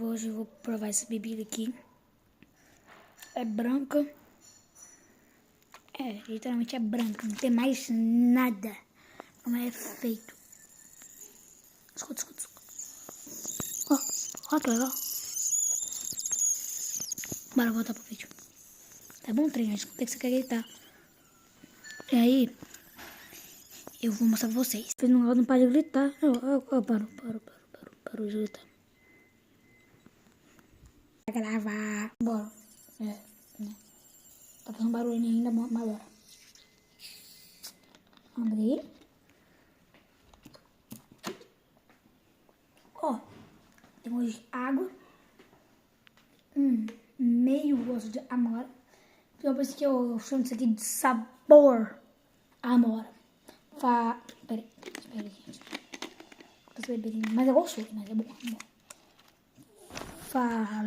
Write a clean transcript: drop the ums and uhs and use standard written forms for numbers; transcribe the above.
Hoje eu vou provar essa bebida aqui. É branca. Literalmente é branca. Não tem mais nada. Não é feito. Escuta. Ó que legal. Bora voltar pro vídeo. Tá bom, trem? Acho que tem que acreditar. E aí, eu vou mostrar pra vocês. Vocês não para de gritar. Parou de gritar. Vai gravar. Bora. Tá fazendo barulho ainda, mas bora. Abrir. Ó, tem hoje água. Meio gosto de amora. Eu pensei que eu chamo isso aqui de sabor amora. Peraí, gente. Mas é gostoso, mas é bom. Fala.